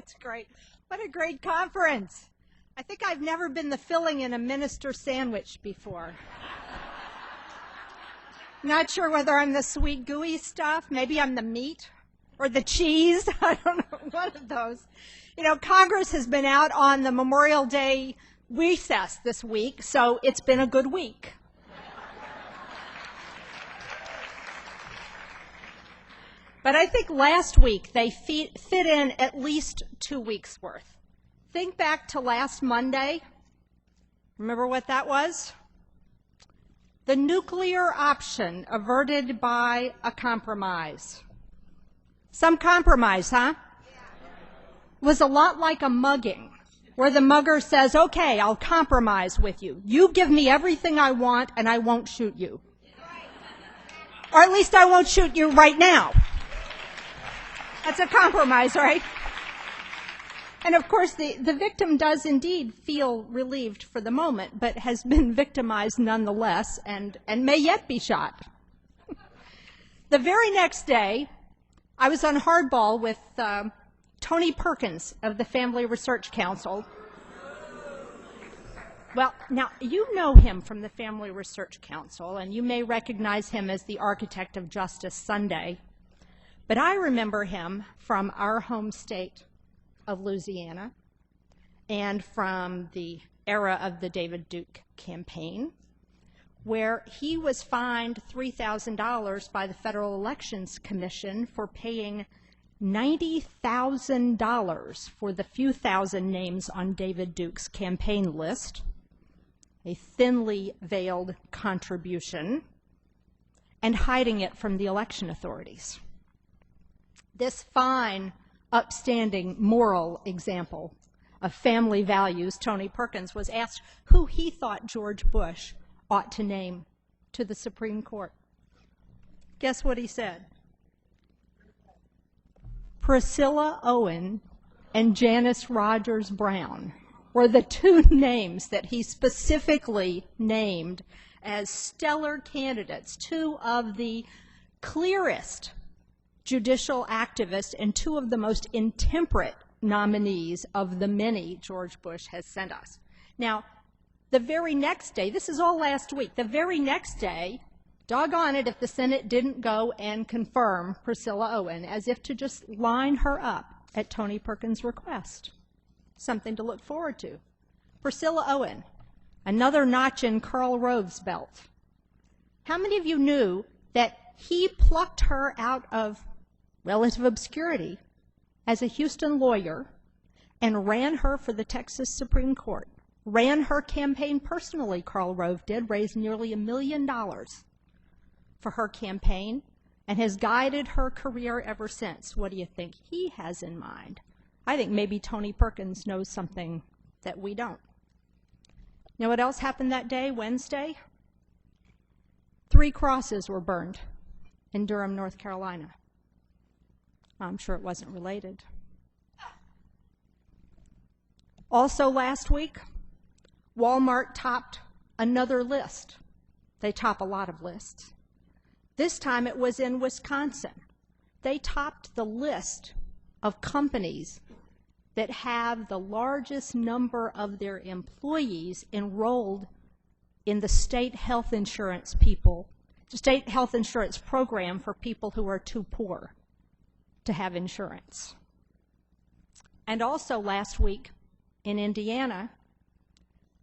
That's great. What a great conference. I think I've never been the filling in a minister sandwich before. Not sure whether I'm the sweet gooey stuff. Maybe I'm the meat or the cheese. I don't know, one of those. You know, Congress has been out on the Memorial Day recess this week, so it's been a good week. But I think last week they fit in at least 2 weeks' worth. Think back to last Monday. Remember what that was? The nuclear option averted by a compromise. Some compromise, huh? Was a lot like a mugging, where the mugger says, okay, I'll compromise with you. You give me everything I want and I won't shoot you. Or at least I won't shoot you right now. That's a compromise, right? And of course, the victim does indeed feel relieved for the moment, but has been victimized nonetheless and may yet be shot. The very next day, I was on hardball with Tony Perkins of the Family Research Council. Well, now, you know him from the Family Research Council, and you may recognize him as the architect of Justice Sunday. But I remember him from our home state of Louisiana and from the era of the David Duke campaign, where he was fined $3,000 by the Federal Elections Commission for paying $90,000 for the few thousand names on David Duke's campaign list, a thinly veiled contribution, and hiding it from the election authorities. This fine, upstanding, moral example of family values, Tony Perkins was asked who he thought George Bush ought to name to the Supreme Court. Guess what he said? Priscilla Owen and Janice Rogers Brown were the two names that he specifically named as stellar candidates, two of the clearest judicial activists and two of the most intemperate nominees of the many George Bush has sent us. Now, the very next day, this is all last week, the very next day, doggone it if the Senate didn't go and confirm Priscilla Owen, as if to just line her up at Tony Perkins' request. Something to look forward to. Priscilla Owen, another notch in Karl Rove's belt. How many of you knew that he plucked her out of relative obscurity as a Houston lawyer and ran her for the Texas Supreme Court? Ran her campaign personally, Karl Rove did, raised nearly $1 million for her campaign, and has guided her career ever since. What do you think he has in mind? I think maybe Tony Perkins knows something that we don't. You know what else happened that day, Wednesday? 3 crosses were burned in Durham, North Carolina. I'm sure it wasn't related. Also last week, Walmart topped another list. They top a lot of lists. This time it was in Wisconsin. They topped the list of companies that have the largest number of their employees enrolled in the state health insurance program for people who are too poor to have insurance. And also last week in Indiana,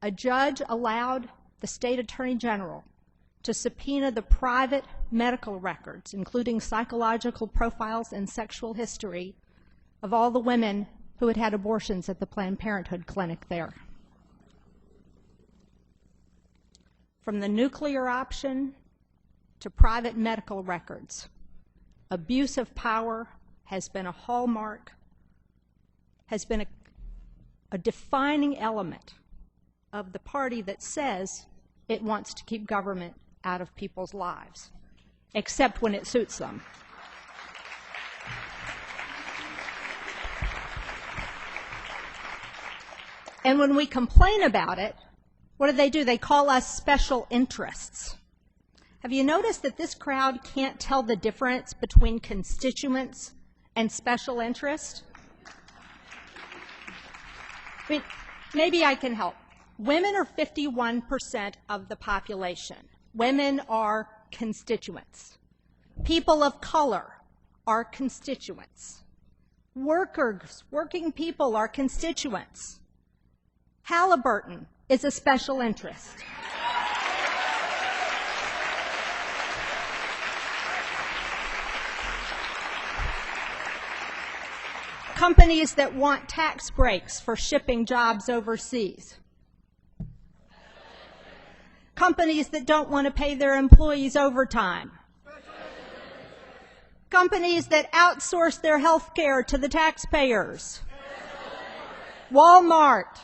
a judge allowed the state attorney general to subpoena the private medical records, including psychological profiles and sexual history, of all the women who had had abortions at the Planned Parenthood clinic there. From the nuclear option to private medical records, abuse of power has been a hallmark, has been a defining element of the party that says it wants to keep government out of people's lives, except when it suits them. And when we complain about it, what do? They call us special interests. Have you noticed that this crowd can't tell the difference between constituents and special interest? Maybe I can help. Women are 51% of the population. Women are constituents. People of color are constituents. Working people are constituents. Halliburton is a special interest. Companies that want tax breaks for shipping jobs overseas. Companies that don't want to pay their employees overtime. Companies that outsource their health care to the taxpayers. Walmart.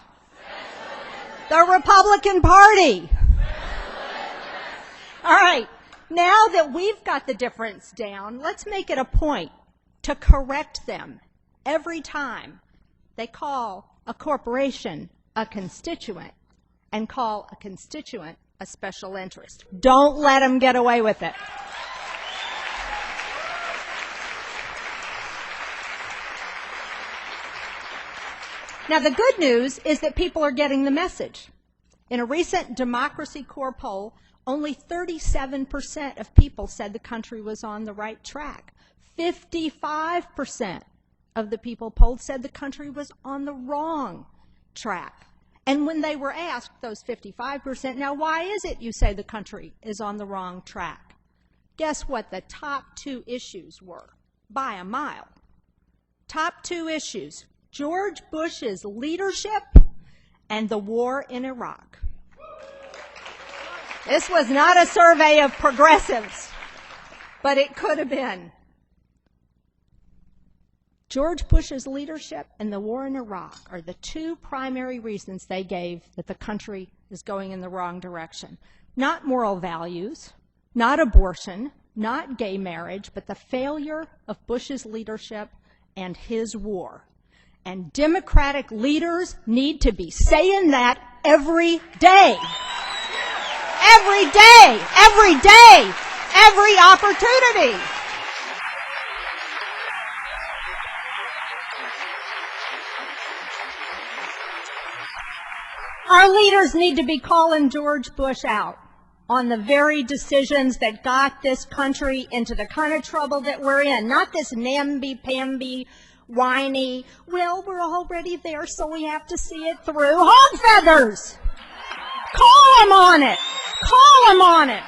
The Republican Party. All right, now that we've got the difference down, let's make it a point to correct them every time they call a corporation a constituent and call a constituent a special interest. Don't let them get away with it. Now, the good news is that people are getting the message. In a recent Democracy Corps poll, only 37% of people said the country was on the right track. 55% of the people polled said the country was on the wrong track. And when they were asked, those 55%, now why is it you say the country is on the wrong track? Guess what the top two issues were, by a mile. Top two issues: George Bush's leadership and the war in Iraq. This was not a survey of progressives, but it could have been. George Bush's leadership and the war in Iraq are the two primary reasons they gave that the country is going in the wrong direction. Not moral values, not abortion, not gay marriage, but the failure of Bush's leadership and his war. And Democratic leaders need to be saying that every day. Every day, every day, every opportunity. Our leaders need to be calling George Bush out on the very decisions that got this country into the kind of trouble that we're in. Not this namby-pamby, whiny, well, we're already there, so we have to see it through. Hog feathers! Call them on it! Call them on it!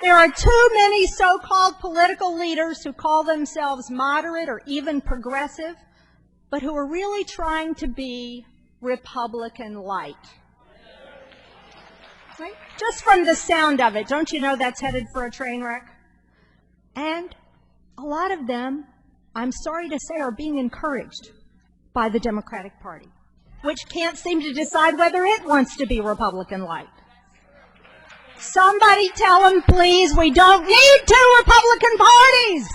There are too many so-called political leaders who call themselves moderate or even progressive, but who are really trying to be Republican light. Right? Just from the sound of it, don't you know that's headed for a train wreck? And a lot of them, I'm sorry to say, are being encouraged by the Democratic Party, which can't seem to decide whether it wants to be Republican light. Somebody tell them, please, we don't need two Republican parties.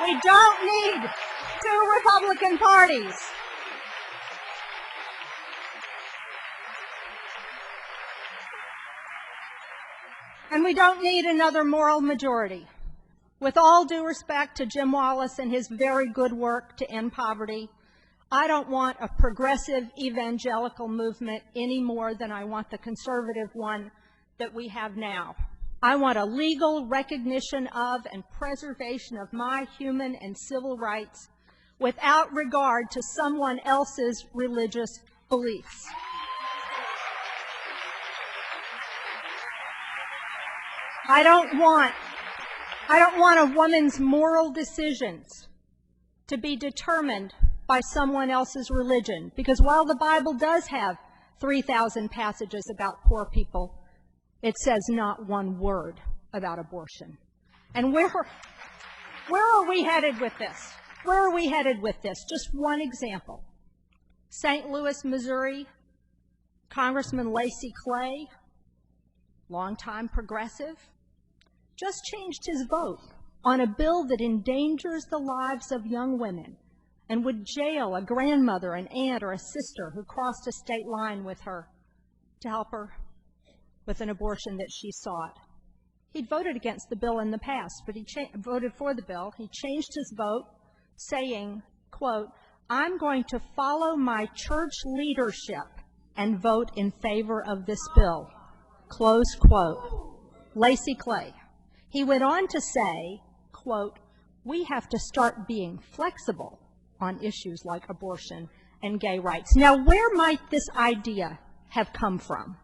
We don't need two Republican parties. And we don't need another moral majority. With all due respect to Jim Wallace and his very good work to end poverty, I don't want a progressive evangelical movement any more than I want the conservative one that we have now. I want a legal recognition of and preservation of my human and civil rights without regard to someone else's religious beliefs. I don't want a woman's moral decisions to be determined by someone else's religion, because while the Bible does have 3,000 passages about poor people, it says not one word about abortion. And where are we headed with this? Where are we headed with this? Just one example. St. Louis, Missouri, Congressman Lacy Clay, longtime progressive, just changed his vote on a bill that endangers the lives of young women and would jail a grandmother, an aunt, or a sister who crossed a state line with her to help her with an abortion that she sought. He'd voted against the bill in the past, but he voted for the bill. He changed his vote, saying, quote, I'm going to follow my church leadership and vote in favor of this bill. Close quote. Lacey Clay. He went on to say, quote, we have to start being flexible on issues like abortion and gay rights. Now, where might this idea have come from?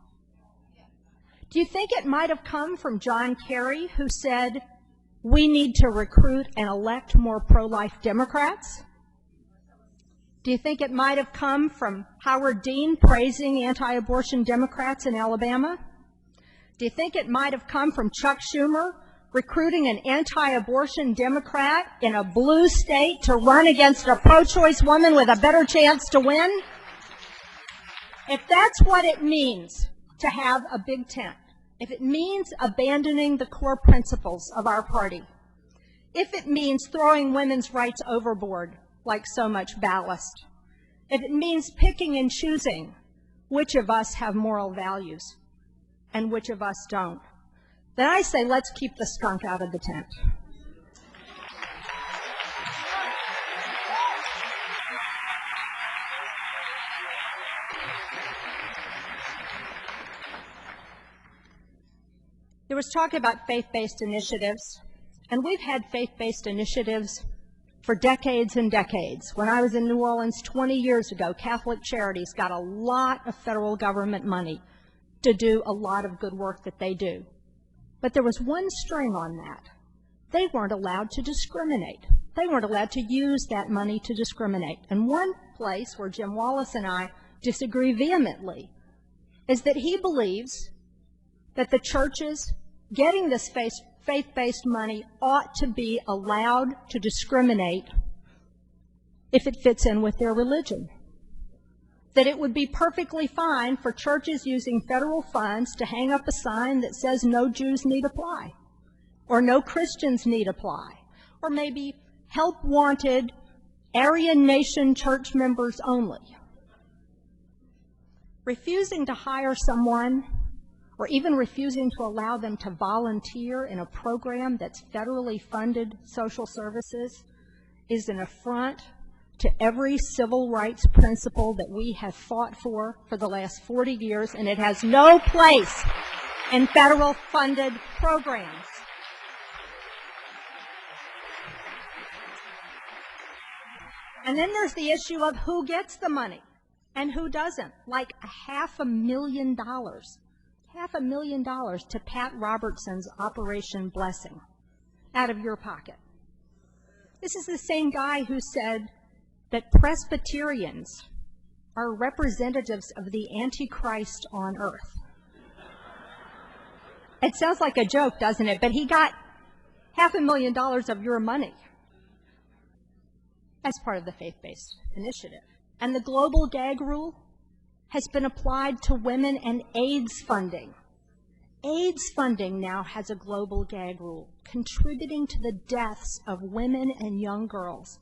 Do you think it might have come from John Kerry, who said, we need to recruit and elect more pro-life Democrats? Do you think it might have come from Howard Dean praising anti-abortion Democrats in Alabama? Do you think it might have come from Chuck Schumer recruiting an anti-abortion Democrat in a blue state to run against a pro-choice woman with a better chance to win? If that's what it means to have a big tent, if it means abandoning the core principles of our party, if it means throwing women's rights overboard like so much ballast, if it means picking and choosing which of us have moral values and which of us don't, then I say let's keep the skunk out of the tent. There was talk about faith-based initiatives, and we've had faith-based initiatives for decades and decades. When I was in New Orleans 20 years ago, Catholic Charities got a lot of federal government money to do a lot of good work that they do. But there was one string on that. They weren't allowed to discriminate. They weren't allowed to use that money to discriminate. And one place where Jim Wallace and I disagree vehemently is that he believes that the churches getting this faith-based money ought to be allowed to discriminate if it fits in with their religion. That it would be perfectly fine for churches using federal funds to hang up a sign that says no Jews need apply, or no Christians need apply, or maybe help wanted Aryan Nation church members only. Refusing to hire someone or even refusing to allow them to volunteer in a program that's federally funded social services is an affront to every civil rights principle that we have fought for the last 40 years, and it has no place in federal funded programs. And then there's the issue of who gets the money and who doesn't, like $500,000. $500,000 to Pat Robertson's Operation Blessing out of your pocket. This is the same guy who said that Presbyterians are representatives of the Antichrist on earth. It sounds like a joke, doesn't it? But he got $500,000 of your money as part of the faith-based initiative. And the global gag rule has been applied to women and AIDS funding. AIDS funding now has a global gag rule, contributing to the deaths of women and young girls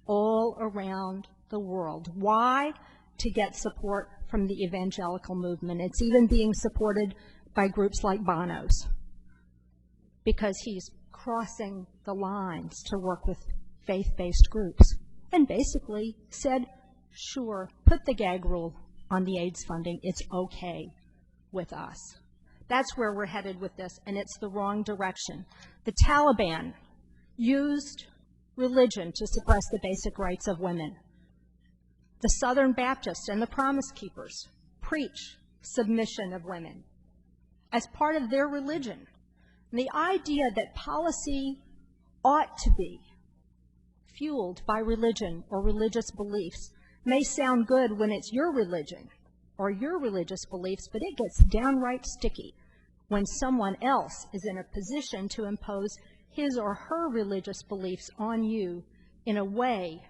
all around the world. Why? To get support from the evangelical movement. It's even being supported by groups like Bono's, because he's crossing the lines to work with faith-based groups, and basically said, sure, put the gag rule on the AIDS funding, it's okay with us. That's where we're headed with this, and it's the wrong direction. The Taliban used religion to suppress the basic rights of women. The Southern Baptists and the Promise Keepers preach submission of women as part of their religion. And the idea that policy ought to be fueled by religion or religious beliefs may sound good when it's your religion or your religious beliefs, but it gets downright sticky when someone else is in a position to impose his or her religious beliefs on you in a way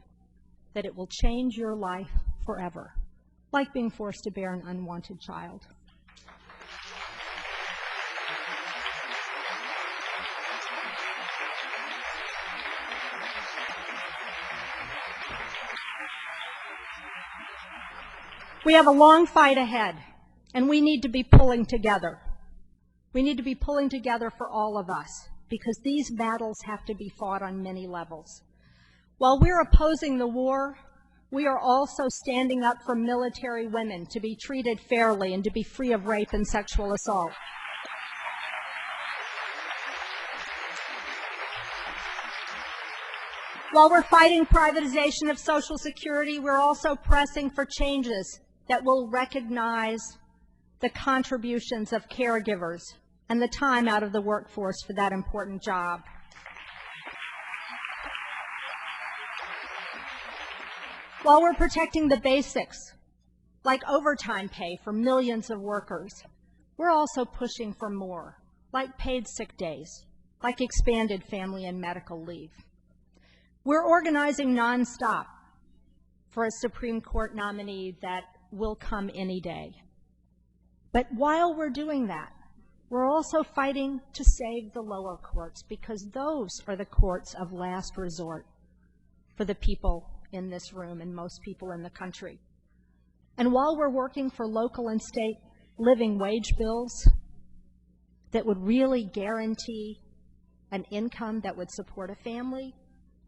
that it will change your life forever, like being forced to bear an unwanted child. We have a long fight ahead, and we need to be pulling together. We need to be pulling together for all of us, because these battles have to be fought on many levels. While we're opposing the war, We are also standing up for military women to be treated fairly and to be free of rape and sexual assault. While we're fighting privatization of Social Security, we're also pressing for changes that will recognize the contributions of caregivers and the time out of the workforce for that important job. While we're protecting the basics, like overtime pay for millions of workers, we're also pushing for more, like paid sick days, like expanded family and medical leave. We're organizing nonstop for a Supreme Court nominee that will come any day. But while we're doing that, we're also fighting to save the lower courts, because those are the courts of last resort for the people in this room and most people in the country. And while we're working for local and state living wage bills that would really guarantee an income that would support a family,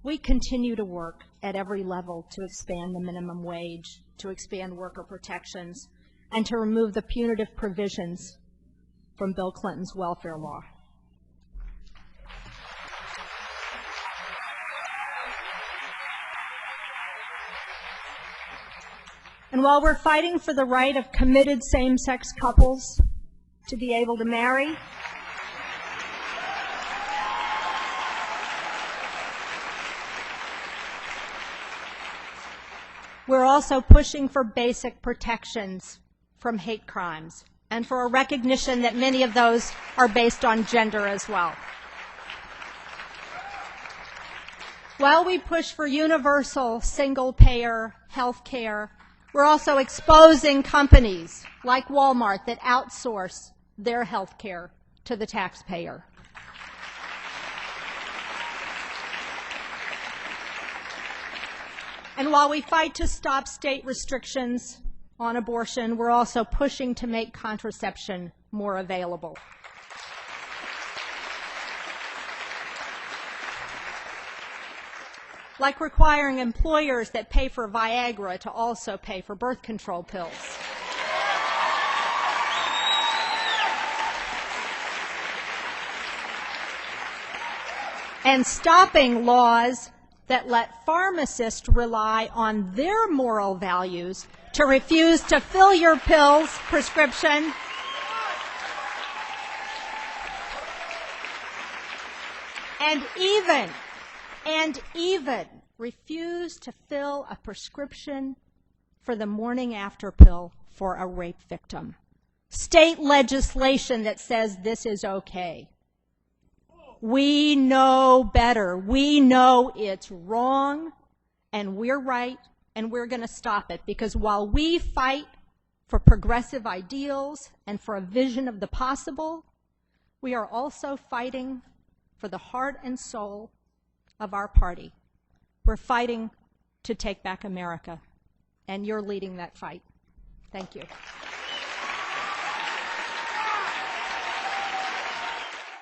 we continue to work at every level to expand the minimum wage, to expand worker protections, and to remove the punitive provisions from Bill Clinton's welfare law. And while we're fighting for the right of committed same-sex couples to be able to marry, we're also pushing for basic protections from hate crimes and for a recognition that many of those are based on gender as well. While we push for universal single-payer health care, we're also exposing companies like Walmart that outsource their health care to the taxpayer. And while we fight to stop state restrictions on abortion, we're also pushing to make contraception more available. Like requiring employers that pay for Viagra to also pay for birth control pills. And stopping laws that let pharmacists rely on their moral values to refuse to fill your pills prescription and even refuse to fill a prescription for the morning after pill for a rape victim. State legislation that says this is okay. We know better. We know it's wrong, and we're right, and we're going to stop it, because while we fight for progressive ideals and for a vision of the possible, we are also fighting for the heart and soul of our party. We're fighting to take back America, and you're leading that fight. Thank you.